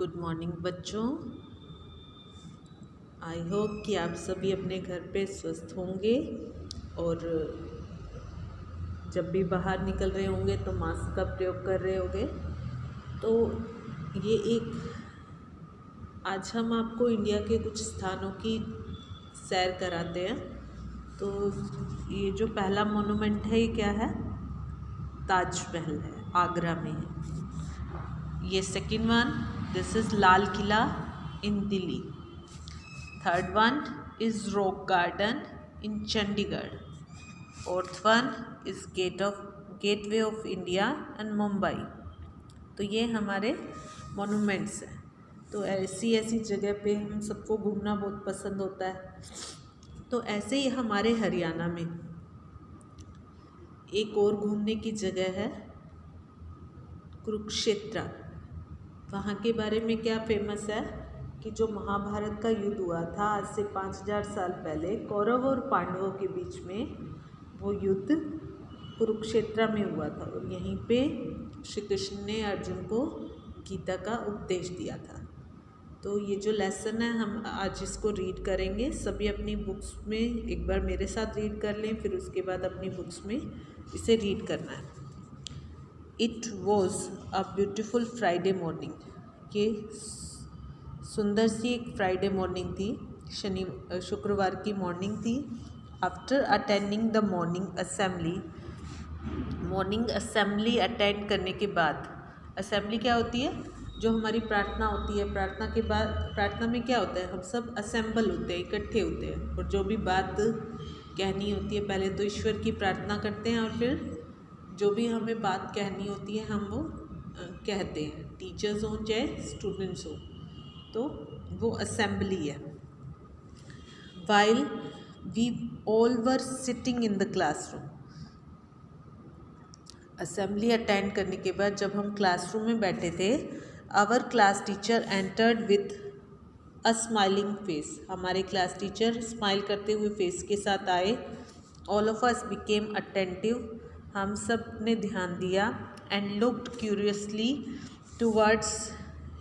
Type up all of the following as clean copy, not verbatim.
Good morning बच्चों। I hope कि आप सभी अपने घर पे स्वस्थ होंगे और जब भी बाहर निकल रहे होंगे तो मास्क का प्रयोग कर रहे होंगे। तो ये एक आज हम आपको इंडिया के कुछ स्थानों की सैर कराते हैं। तो ये जो पहला मोनूमेंट है ये क्या है? ताजमहल है, आगरा में है। ये second one, this is Lal Qila in Delhi. Third one is Rock Garden in Chandigarh. Fourth one is Gateway of India and Mumbai. तो ये हमारे मोनूमेंट्स हैं। तो ऐसी ऐसी जगह पे हम सबको घूमना बहुत पसंद होता है। तो ऐसे ही हमारे हरियाणा में एक और घूमने की जगह है कुरुक्षेत्र। वहाँ के बारे में क्या फेमस है कि जो महाभारत का युद्ध हुआ था आज से 5000 साल पहले कौरव और पांडवों के बीच में, वो युद्ध कुरुक्षेत्र में हुआ था और यहीं पे श्री कृष्ण ने अर्जुन को गीता का उपदेश दिया था। तो ये जो लेसन है हम आज इसको रीड करेंगे। सभी अपनी बुक्स में एक बार मेरे साथ रीड कर लें, फिर उसके बाद अपनी बुक्स में इसे रीड करना है। It was a beautiful Friday morning. ये सुंदर सी एक फ्राइडे मॉर्निंग थी, शुक्रवार की मॉर्निंग थी। After attending the morning assembly attend करने के बाद, असेंबली क्या होती है? जो हमारी प्रार्थना होती है। प्रार्थना के बाद, प्रार्थना में क्या होता है? हम सब असेंबल होते हैं, इकट्ठे होते हैं और जो भी बात कहनी होती है, पहले तो ईश्वर की प्रार्थना करते हैं और फिर जो भी हमें बात कहनी होती है हम वो कहते हैं। टीचर्स हों चाहे स्टूडेंट्स हों, तो वो असेंबली है। While we all were sitting in the classroom. Assembly attend करने के बाद जब हम क्लासरूम में बैठे थे, our class teacher entered with a smiling face. हमारे क्लास टीचर स्माइल करते हुए फेस के साथ आए। All of us became attentive. हम सब ने ध्यान दिया। And looked curiously towards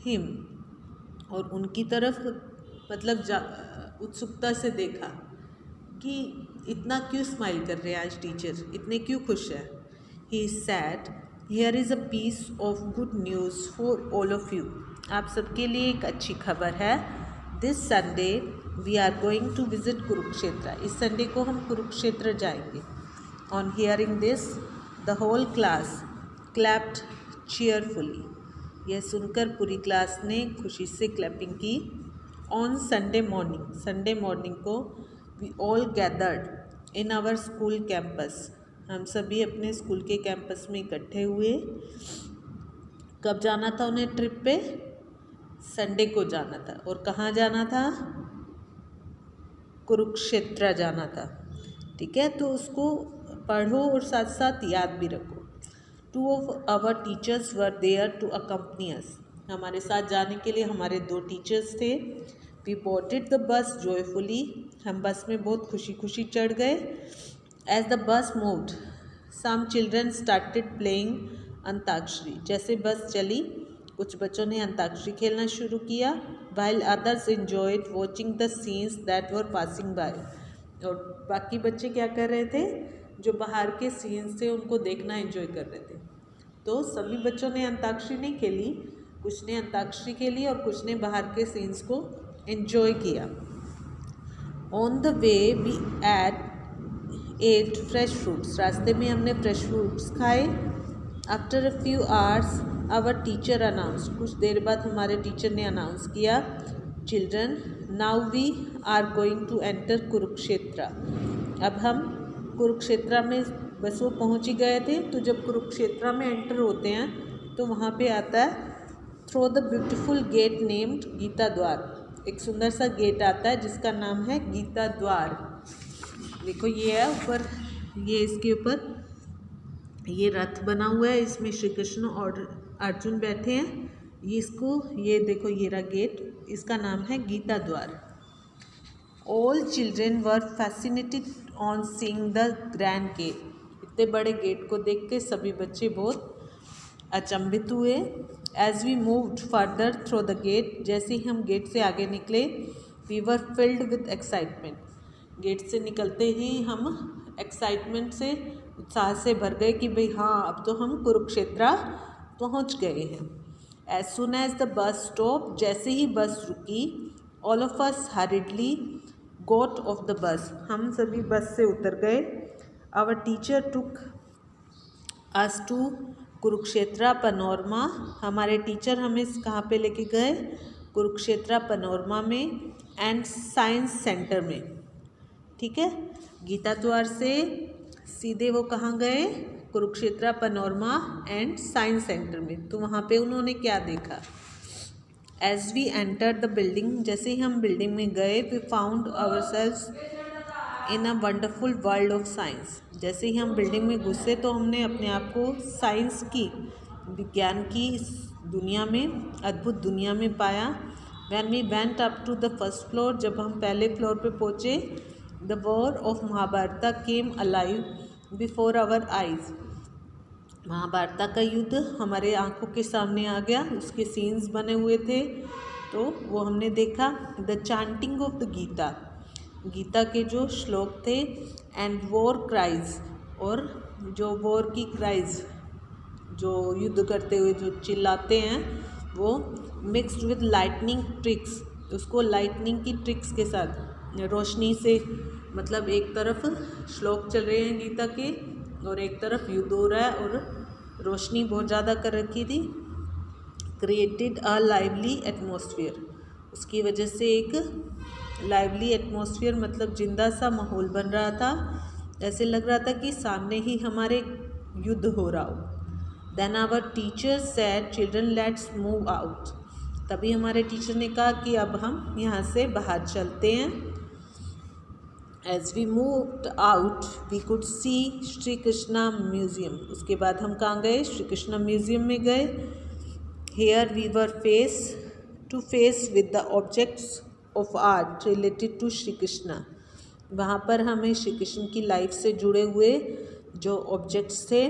him. और उनकी तरफ मतलब उत्सुकता से देखा कि इतना क्यों स्माइल कर रहे हैं आज टीचर, इतने क्यों खुश हैं। He said, here is a piece of good news for all of you. आप सबके लिए एक अच्छी खबर है। This Sunday we are going to visit Kurukshetra. इस संडे को हम कुरुक्षेत्र जाएंगे। On hearing this the whole class clapped cheerfully. यह सुनकर पूरी क्लास ने खुशी से क्लैपिंग की। ऑन संडे मॉर्निंग को we all gathered in our school campus. हम सभी अपने स्कूल के कैंपस में इकट्ठे हुए। कब जाना था उन्हें ट्रिप पे? संडे को जाना था। और कहाँ जाना था? कुरुक्षेत्र जाना था। ठीक है, तो उसको पढ़ो और साथ साथ याद भी रखो। 2 of our teachers were there to accompany us. हमारे साथ जाने के लिए हमारे 2 टीचर्स थे। We boarded the bus joyfully. हम बस में बहुत खुशी खुशी चढ़ गए। As the bus moved, some children started playing antakshari. जैसे बस चली, कुछ बच्चों ने अंताक्षरी खेलना शुरू किया। While others enjoyed watching the scenes that were passing by. और बाकी बच्चे क्या कर रहे थे? जो बाहर के सीन्स थे उनको देखना एंजॉय कर रहे थे। तो सभी बच्चों ने अंताक्षरी नहीं खेली, कुछ ने अंताक्षरी खेली और कुछ ने बाहर के सीन्स को एंजॉय किया। On the way we ate fresh fruits. रास्ते में हमने फ्रेश फ्रूट्स खाए। After a few hours our teacher announced. कुछ देर बाद हमारे टीचर ने अनाउंस किया, children now we are going to enter Kurukshetra. अब हम कुरुक्षेत्र में बस वो पहुँच ही गए थे। तो जब कुरुक्षेत्र में एंटर होते हैं तो वहाँ पे आता है through the beautiful gate named Gita Dwar. एक सुंदर सा गेट आता है जिसका नाम है गीता द्वार। देखो ये है ऊपर, ये इसके ऊपर ये रथ बना हुआ है, इसमें श्री कृष्ण और अर्जुन बैठे हैं। ये देखो ये रहा गेट, इसका नाम है Gita Dwar. All children were fascinated on seeing the grand gate. इतने बड़े गेट को देख के सभी बच्चे बहुत अचंभित हुए। As we moved further through the gate, जैसे ही हम गेट से आगे निकले, we were filled with excitement, gate से निकलते ही हम एक्साइटमेंट से, उत्साह से भर गए कि भाई हाँ अब तो हम कुरुक्षेत्र पहुंच गए हैं। As soon as the bus stop, जैसे ही बस रुकी, all of us hurriedly got off the bus, हम सभी बस से उतर गए। Our teacher took us to Kurukshetra panorama, हमारे टीचर हमें कहाँ पे लेके गए, कुरुक्षेत्र पैनोरमा में एंड साइंस सेंटर में। ठीक है, गीता द्वार से सीधे वो कहाँ गए, Kurukshetra panorama and science centre में। तो वहाँ पे उन्होंने क्या देखा। As we enter the building, जैसे ही हम बिल्डिंग में गए, we found ourselves in a wonderful world of science, जैसे ही हम बिल्डिंग में घुसे तो हमने अपने आप को साइंस की, विज्ञान की इस दुनिया में, अद्भुत दुनिया में पाया। When we went up to the first floor, जब हम पहले फ्लोर पे पहुँचे, the war of Mahabharata came alive before our eyes, Mahabharata का युद्ध हमारे आंखों के सामने आ गया, उसके सीन्स बने हुए थे तो वो हमने देखा। The chanting of the Gita, Gita के जो श्लोक थे, एंड वॉर क्राइज, और जो वॉर की क्राइज, जो युद्ध करते हुए जो चिल्लाते हैं, वो मिक्स्ड विद लाइटनिंग ट्रिक्स, उसको लाइटनिंग की ट्रिक्स के साथ, रोशनी से, मतलब एक तरफ श्लोक चल रहे हैं गीता के और एक तरफ युद्ध हो रहा है और रोशनी बहुत ज़्यादा कर रखी थी। क्रिएटेड अ लाइवली एटमॉस्फेयर, उसकी वजह से एक लाइवली एटमॉस्फेयर, मतलब जिंदा सा माहौल बन रहा था, ऐसे लग रहा था कि सामने ही हमारे युद्ध हो रहा हो। Then our teacher said children let's move out, तभी हमारे टीचर ने कहा कि अब हम यहाँ से बाहर चलते हैं। As we moved out we could see Shri Krishna museum, उसके बाद हम कहाँ गए, श्री कृष्णा म्यूज़ियम में गए। Here we were face to face with the objects of art related to Shri Krishna, वहाँ पर हमें श्री कृष्ण की लाइफ से जुड़े हुए जो ऑब्जेक्ट्स थे,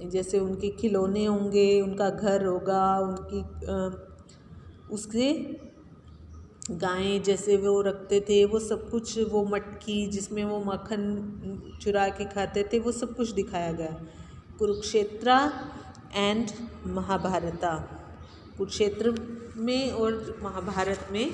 जैसे उनके खिलौने होंगे, उनका घर होगा, उनकी उसके गायें जैसे वो रखते थे, वो सब कुछ, वो मटकी जिसमें वो मक्खन चुरा के खाते थे, वो सब कुछ दिखाया गया। कुरुक्षेत्र एंड महाभारत, कुरुक्षेत्र में और महाभारत में,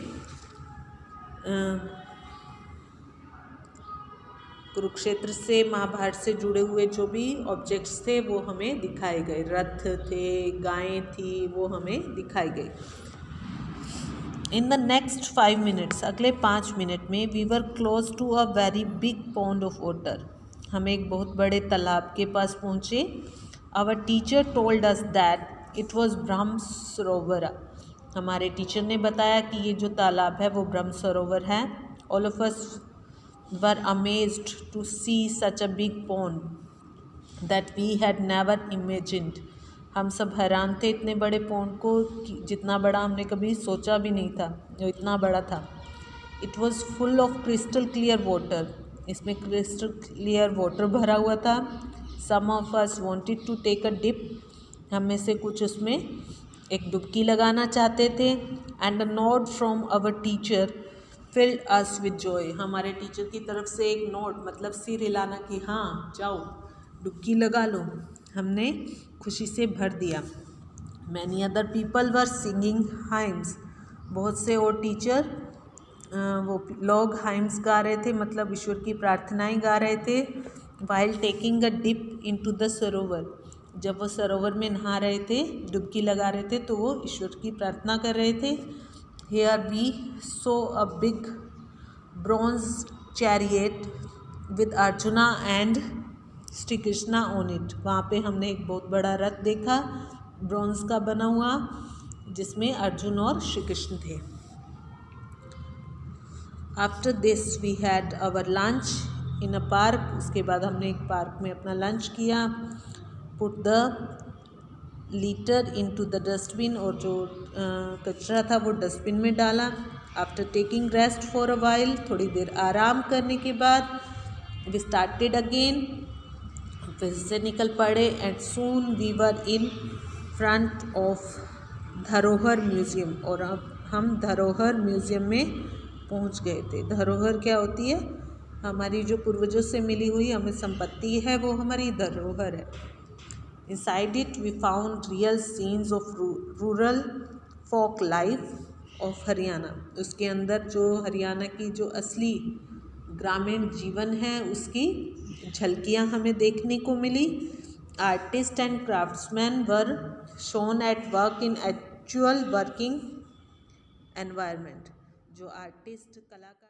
कुरुक्षेत्र से महाभारत से जुड़े हुए जो भी ऑब्जेक्ट्स थे वो हमें दिखाए गए, रथ थे, गायें थी, वो हमें दिखाई गई। इन द नेक्स्ट 5 मिनट्स, अगले 5 मिनट में, we were close to a very big pond of water, हम एक बहुत बड़े तालाब के पास पहुँचे। Our teacher told us that it was Brahma Sarovar, हमारे टीचर ने बताया कि ये जो तालाब है वो ब्रह्म सरोवर है। All of us were amazed to see such a big pond that we had never imagined, हम सब हैरान थे इतने बड़े पॉन्ड को, जितना बड़ा हमने कभी सोचा भी नहीं था, जो इतना बड़ा था। It was full of crystal clear water, इसमें क्रिस्टल क्लियर वाटर भरा हुआ था। Some of us wanted to take a dip, हम में से कुछ उसमें एक डुबकी लगाना चाहते थे। And a nod from our teacher filled us with joy, हमारे टीचर की तरफ से एक नोड, मतलब सिर हिलाना कि हाँ जाओ डुबकी लगा लो, हमने खुशी से भर दिया। Many other people were singing hymns, बहुत से और टीचर वो लोग हाइम्स गा रहे थे, मतलब ईश्वर की प्रार्थनाएं गा रहे थे। While taking a dip into the Sarovar, जब वो सरोवर में नहा रहे थे, डुबकी लगा रहे थे, तो वो ईश्वर की प्रार्थना कर रहे थे। Here we saw a big bronze chariot with Arjuna and Shri Krishna on it, वहाँ पे हमने एक बहुत बड़ा रथ देखा, ब्रॉन्ज का बना हुआ, जिसमें अर्जुन और श्री कृष्ण थे। After this we had our lunch in a park, उसके बाद हमने एक पार्क में अपना लंच किया। Put the litter into the dustbin, और जो कचरा था वो डस्टबिन में डाला। After taking rest for a while, थोड़ी देर आराम करने के बाद, वी स्टार्टेड अगेन, फिर से निकल पड़े। And soon we were in front of Dharohar museum, और अब हम धरोहर म्यूज़ियम में पहुंच गए थे। धरोहर क्या होती है? हमारी जो पूर्वजों से मिली हुई हमें संपत्ति है, वो हमारी धरोहर है। Inside it we found real scenes of rural folk life of Haryana. उसके अंदर जो हरियाणा की जो असली ग्रामीण जीवन है उसकी झलकियाँ हमें देखने को मिली। Artist and craftsman were shown at work in actual working environment. जो आर्टिस्ट कलाकार